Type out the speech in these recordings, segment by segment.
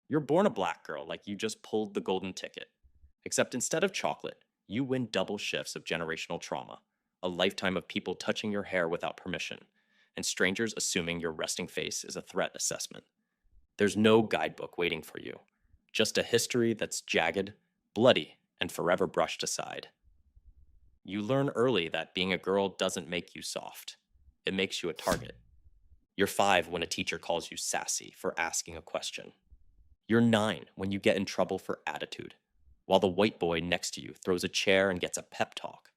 You're born a black girl like you just pulled the golden ticket. Except instead of chocolate, you win double shifts of generational trauma, a lifetime of people touching your hair without permission, and strangers assuming your resting face is a threat assessment. There's no guidebook waiting for you, just a history that's jagged, bloody, and forever brushed aside. You learn early that being a girl doesn't make you soft, it makes you a target. You're 5 when a teacher calls you sassy for asking a question. You're 9 when you get in trouble for attitude, while the white boy next to you throws a chair and gets a pep talk.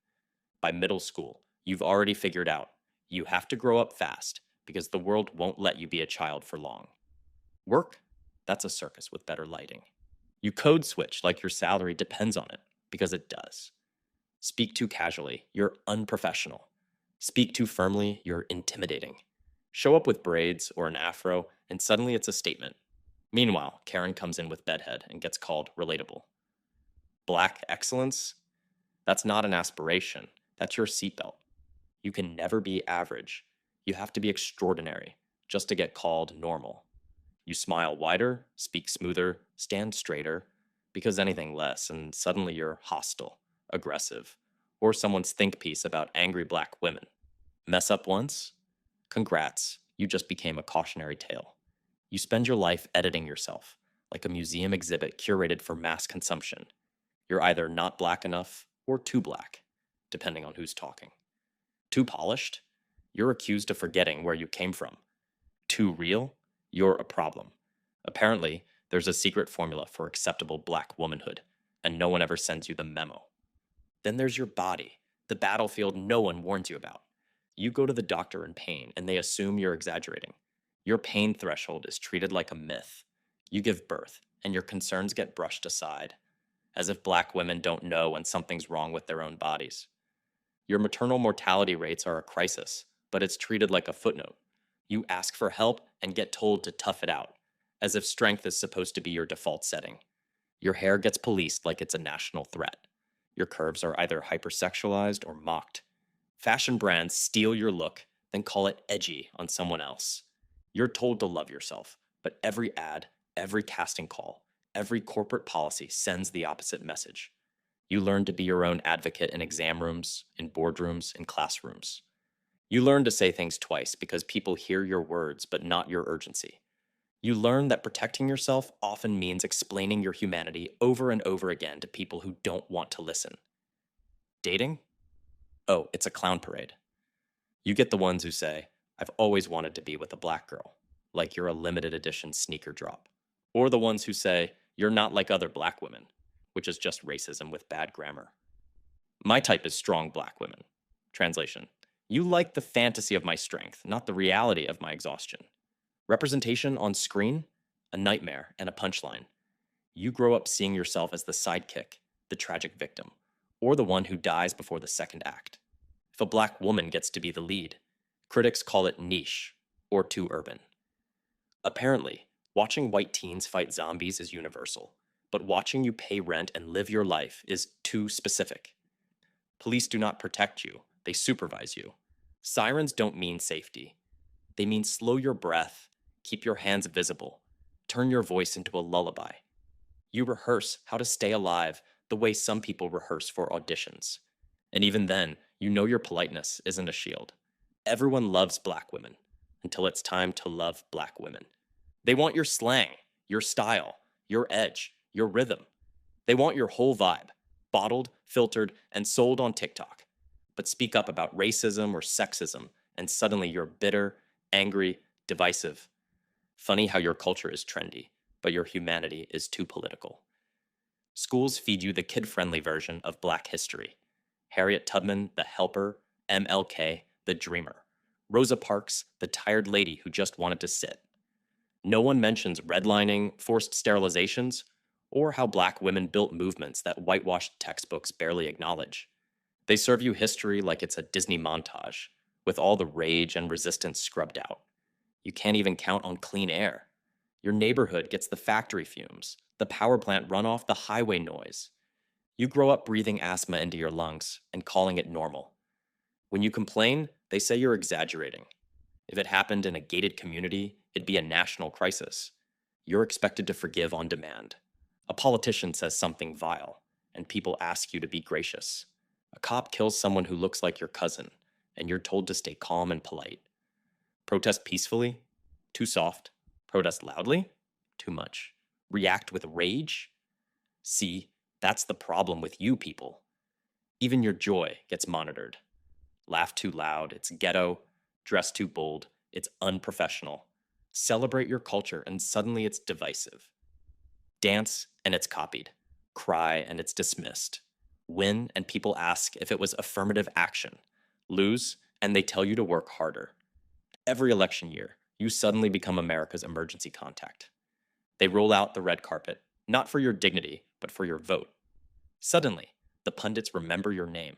By middle school, you've already figured out you have to grow up fast because the world won't let you be a child for long. Work? That's a circus with better lighting. You code switch like your salary depends on it, because it does. Speak too casually, you're unprofessional. Speak too firmly, you're intimidating. Show up with braids or an afro, and suddenly it's a statement. Meanwhile, Karen comes in with bedhead and gets called relatable. Black excellence? That's not an aspiration, that's your seatbelt. You can never be average. You have to be extraordinary just to get called normal. You smile wider, speak smoother, stand straighter, because anything less, and suddenly you're hostile, aggressive, or someone's think piece about angry black women. Mess up once? Congrats, you just became a cautionary tale. You spend your life editing yourself, like a museum exhibit curated for mass consumption. You're either not black enough or too black, depending on who's talking. Too polished? You're accused of forgetting where you came from. Too real? You're a problem. Apparently, there's a secret formula for acceptable black womanhood, and no one ever sends you the memo. Then there's your body, the battlefield no one warns you about. You go to the doctor in pain, and they assume you're exaggerating. Your pain threshold is treated like a myth. You give birth, and your concerns get brushed aside, as if black women don't know when something's wrong with their own bodies. Your maternal mortality rates are a crisis, but it's treated like a footnote. You ask for help and get told to tough it out, as if strength is supposed to be your default setting. Your hair gets policed like it's a national threat. Your curves are either hypersexualized or mocked. Fashion brands steal your look, then call it edgy on someone else. You're told to love yourself, but every ad, every casting call, every corporate policy sends the opposite message. You learn to be your own advocate in exam rooms, in boardrooms, in classrooms. You learn to say things twice because people hear your words but not your urgency. You learn that protecting yourself often means explaining your humanity over and over again to people who don't want to listen. Dating? Oh, it's a clown parade. You get the ones who say, I've always wanted to be with a black girl, like you're a limited edition sneaker drop. Or the ones who say, you're not like other black women, which is just racism with bad grammar. My type is strong black women. Translation: you like the fantasy of my strength, not the reality of my exhaustion. Representation on screen? A nightmare and a punchline. You grow up seeing yourself as the sidekick, the tragic victim, or the one who dies before the second act. If a black woman gets to be the lead, critics call it niche or too urban. Apparently, watching white teens fight zombies is universal, but watching you pay rent and live your life is too specific. Police do not protect you, they supervise you. Sirens don't mean safety. They mean slow your breath, keep your hands visible, turn your voice into a lullaby. You rehearse how to stay alive the way some people rehearse for auditions. And even then, you know your politeness isn't a shield. Everyone loves black women until it's time to love black women. They want your slang, your style, your edge, your rhythm. They want your whole vibe, bottled, filtered, and sold on TikTok. But speak up about racism or sexism, and suddenly you're bitter, angry, divisive. Funny how your culture is trendy, but your humanity is too political. Schools feed you the kid-friendly version of Black history. Harriet Tubman, the helper, MLK, the dreamer. Rosa Parks, the tired lady who just wanted to sit. No one mentions redlining, forced sterilizations, or how black women built movements that whitewashed textbooks barely acknowledge. They serve you history like it's a Disney montage, with all the rage and resistance scrubbed out. You can't even count on clean air. Your neighborhood gets the factory fumes, the power plant runoff, the highway noise. You grow up breathing asthma into your lungs and calling it normal. When you complain, they say you're exaggerating. If it happened in a gated community, it'd be a national crisis. you're expected to forgive on demand. A politician says something vile, and people ask you to be gracious. A cop kills someone who looks like your cousin, and you're told to stay calm and polite. Protest peacefully? Too soft. Protest loudly? Too much. React with rage? See, that's the problem with you people. Even your joy gets monitored. Laugh too loud, it's ghetto. Dress too bold, it's unprofessional. Celebrate your culture, and suddenly it's divisive. Dance, and it's copied. Cry, and it's dismissed. Win, and people ask if it was affirmative action. Lose, and they tell you to work harder. Every election year, you suddenly become America's emergency contact. They roll out the red carpet, not for your dignity, but for your vote. Suddenly, the pundits remember your name.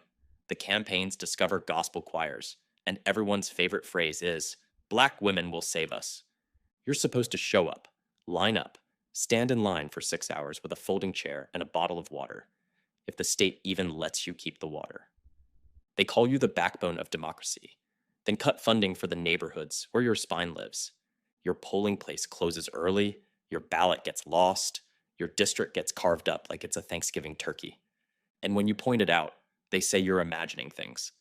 The campaigns discover gospel choirs, and everyone's favorite phrase is, "Black women will save us." You're supposed to show up, line up, stand in line for 6 hours with a folding chair and a bottle of water, if the state even lets you keep the water. They call you the backbone of democracy, then cut funding for the neighborhoods where your spine lives. Your polling place closes early, your ballot gets lost, your district gets carved up like it's a Thanksgiving turkey. And when you point it out, they say you're imagining things.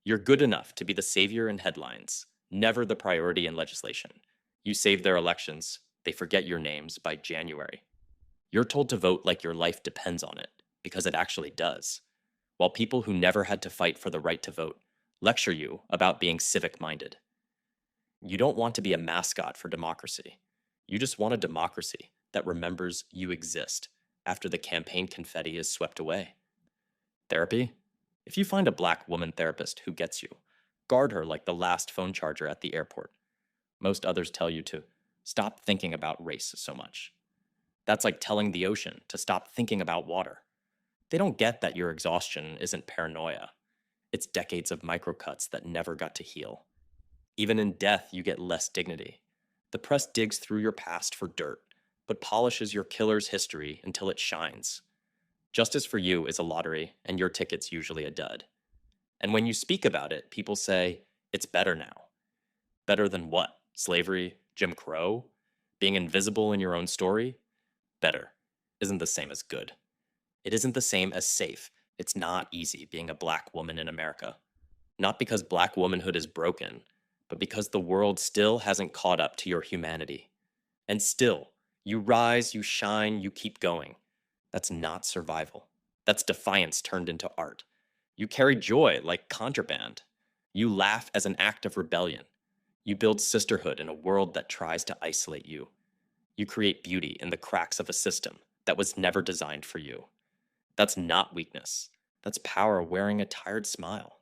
You're good enough to be the savior in headlines, never the priority in legislation. You save their elections, they forget your names by January. You're told to vote like your life depends on it, because it actually does, while people who never had to fight for the right to vote lecture you about being civic-minded. You don't want to be a mascot for democracy. You just want a democracy that remembers you exist after the campaign confetti is swept away. Therapy? If you find a Black woman therapist who gets you, guard her like the last phone charger at the airport. Most others tell you to stop thinking about race so much. That's like telling the ocean to stop thinking about water. They don't get that your exhaustion isn't paranoia. It's decades of microcuts that never got to heal. Even in death, you get less dignity. The press digs through your past for dirt, but polishes your killer's history until it shines. Justice for you is a lottery, and your ticket's usually a dud. And when you speak about it, people say, it's better now. Better than what? Slavery? Jim Crow? Being invisible in your own story? Better isn't the same as good. It isn't the same as safe. It's not easy being a Black woman in America. Not because Black womanhood is broken, but because the world still hasn't caught up to your humanity. And still, you rise, you shine, you keep going. That's not survival. That's defiance turned into art. You carry joy like contraband. You laugh as an act of rebellion. You build sisterhood in a world that tries to isolate you. You create beauty in the cracks of a system that was never designed for you. That's not weakness. That's power wearing a tired smile.